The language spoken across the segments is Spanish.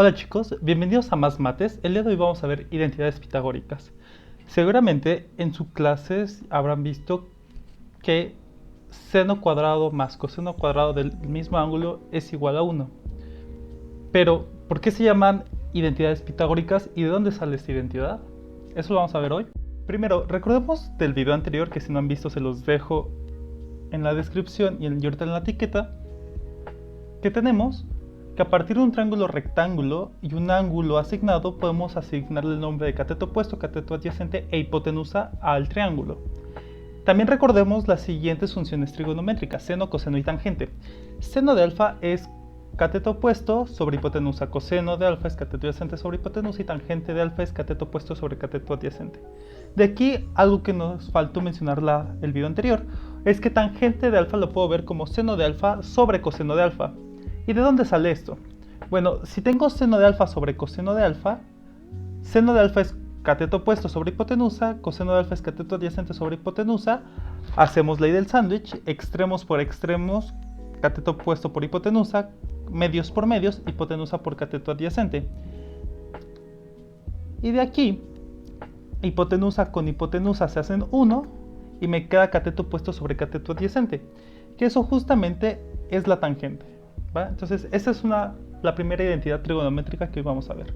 Hola chicos, bienvenidos a Más Mates. El día de hoy vamos a ver identidades pitagóricas. Seguramente en sus clases habrán visto que seno cuadrado más coseno cuadrado del mismo ángulo es igual a 1. Pero, ¿por qué se llaman identidades pitagóricas y de dónde sale esta identidad? Eso lo vamos a ver hoy. Primero, recordemos del video anterior, que si no han visto se los dejo en la descripción y ahorita en la etiqueta, que tenemos que a partir de un triángulo rectángulo y un ángulo asignado podemos asignarle el nombre de cateto opuesto, cateto adyacente e hipotenusa al triángulo. También recordemos las siguientes funciones trigonométricas: seno, coseno y tangente. Seno de alfa es cateto opuesto sobre hipotenusa, coseno de alfa es cateto adyacente sobre hipotenusa y tangente de alfa es cateto opuesto sobre cateto adyacente. De aquí algo que nos faltó mencionar el video anterior es que tangente de alfa lo puedo ver como seno de alfa sobre coseno de alfa. ¿Y de dónde sale esto? Bueno, si tengo seno de alfa sobre coseno de alfa, seno de alfa es cateto opuesto sobre hipotenusa, coseno de alfa es cateto adyacente sobre hipotenusa, hacemos ley del sándwich, extremos por extremos, cateto opuesto por hipotenusa, medios por medios, hipotenusa por cateto adyacente. Y de aquí, hipotenusa con hipotenusa se hacen 1 y me queda cateto opuesto sobre cateto adyacente, que eso justamente es la tangente. ¿Va? Entonces, esta es la primera identidad trigonométrica que hoy vamos a ver.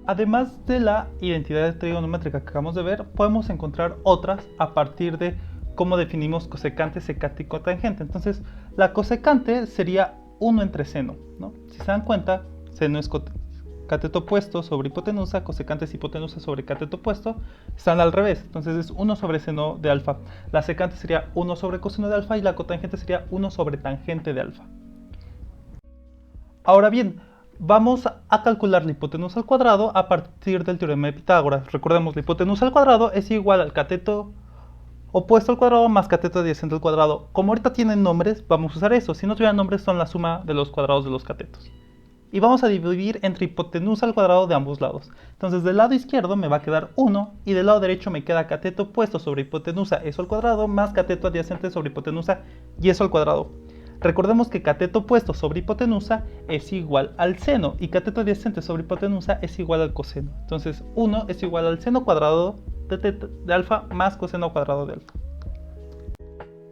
Además de la identidad trigonométrica que acabamos de ver, podemos encontrar otras a partir de cómo definimos cosecante, secante y cotangente. Entonces, la cosecante sería 1 entre seno, ¿no? Si se dan cuenta, seno es cateto opuesto sobre hipotenusa, cosecante es hipotenusa sobre cateto opuesto, están al revés, entonces es 1 sobre seno de alfa. La secante sería 1 sobre coseno de alfa y la cotangente sería 1 sobre tangente de alfa. Ahora bien, vamos a calcular la hipotenusa al cuadrado a partir del teorema de Pitágoras. Recordemos, la hipotenusa al cuadrado es igual al cateto opuesto al cuadrado más cateto adyacente al cuadrado. Como ahorita tienen nombres, vamos a usar eso. Si no tuvieran nombres, son la suma de los cuadrados de los catetos. Y vamos a dividir entre hipotenusa al cuadrado de ambos lados. Entonces, del lado izquierdo me va a quedar 1 y del lado derecho me queda cateto opuesto sobre hipotenusa, eso al cuadrado, más cateto adyacente sobre hipotenusa y eso al cuadrado. Recordemos que cateto opuesto sobre hipotenusa es igual al seno y cateto adyacente sobre hipotenusa es igual al coseno. Entonces 1 es igual al seno cuadrado de alfa más coseno cuadrado de alfa.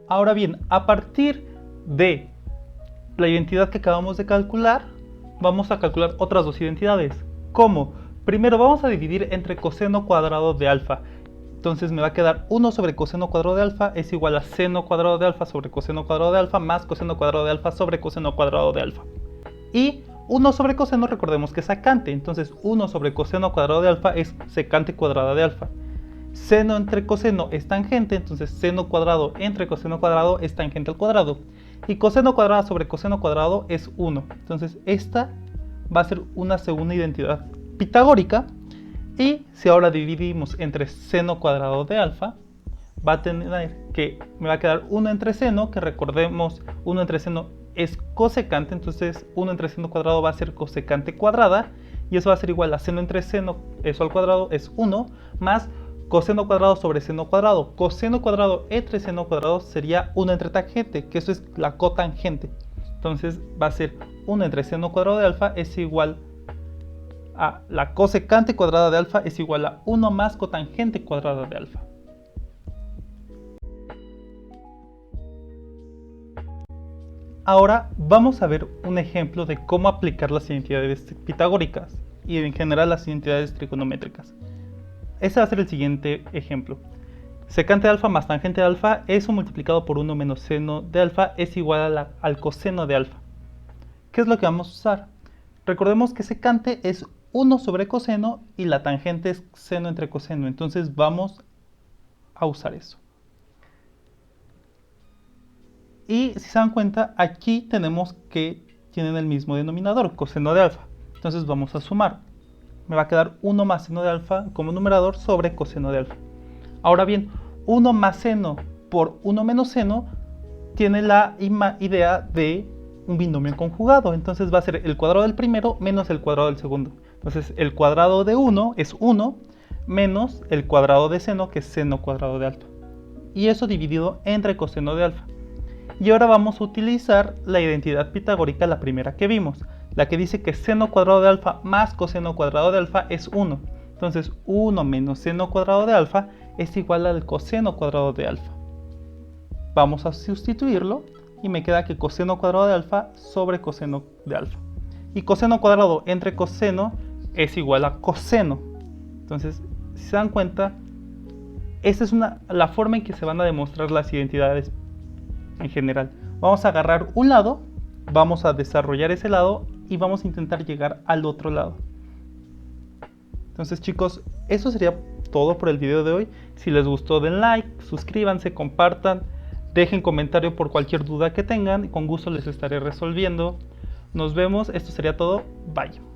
Ahora bien, a partir de la identidad que acabamos de calcular, vamos a calcular otras dos identidades. ¿Cómo? Primero vamos a dividir entre coseno cuadrado de alfa. Entonces me va a quedar 1 sobre coseno cuadrado de alfa es igual a seno cuadrado de alfa sobre coseno cuadrado de alfa más coseno cuadrado de alfa sobre coseno cuadrado de alfa. Y 1 sobre coseno, recordemos que es secante, entonces 1 sobre coseno cuadrado de alfa es secante cuadrada de alfa. Seno entre coseno es tangente, entonces seno cuadrado entre coseno cuadrado es tangente al cuadrado. Y coseno cuadrado sobre coseno cuadrado es 1. Entonces esta va a ser una segunda identidad pitagórica. Y si ahora dividimos entre seno cuadrado de alfa, va a tener que me va a quedar 1 entre seno, que recordemos 1 entre seno es cosecante, entonces 1 entre seno cuadrado va a ser cosecante cuadrada, y eso va a ser igual a seno entre seno, eso al cuadrado es 1, más coseno cuadrado sobre seno cuadrado. Coseno cuadrado entre seno cuadrado sería 1 entre tangente, que eso es la cotangente. Entonces va a ser 1 entre seno cuadrado de alfa es igual a la cosecante cuadrada de alfa es igual a 1 más cotangente cuadrada de alfa. Ahora vamos a ver un ejemplo de cómo aplicar las identidades pitagóricas y en general las identidades trigonométricas. Este va a ser el siguiente ejemplo. Secante de alfa más tangente de alfa, eso multiplicado por 1 menos seno de alfa es igual al coseno de alfa. ¿Qué es lo que vamos a usar? Recordemos que secante es 1 sobre coseno y la tangente es seno entre coseno, entonces vamos a usar eso. Y si se dan cuenta, aquí tenemos que tienen el mismo denominador, coseno de alfa. Entonces vamos a sumar. Me va a quedar 1 más seno de alfa como numerador sobre coseno de alfa. Ahora bien, 1 más seno por 1 menos seno tiene la idea de un binomio conjugado. Entonces va a ser el cuadrado del primero menos el cuadrado del segundo. Entonces el cuadrado de 1 es 1 menos el cuadrado de seno, que es seno cuadrado de alfa. Y eso dividido entre coseno de alfa. Y ahora vamos a utilizar la identidad pitagórica, la primera que vimos. La que dice que seno cuadrado de alfa más coseno cuadrado de alfa es 1. Entonces 1 menos seno cuadrado de alfa es igual al coseno cuadrado de alfa. Vamos a sustituirlo y me queda que coseno cuadrado de alfa sobre coseno de alfa. Y coseno cuadrado entre coseno es igual a coseno. Entonces, si se dan cuenta, esa es la forma en que se van a demostrar las identidades en general. Vamos a agarrar un lado, vamos a desarrollar ese lado y vamos a intentar llegar al otro lado. Entonces, chicos, eso sería todo por el video de hoy. Si les gustó, den like, suscríbanse, compartan, dejen comentario por cualquier duda que tengan. Con gusto les estaré resolviendo. Nos vemos, esto sería todo. Bye.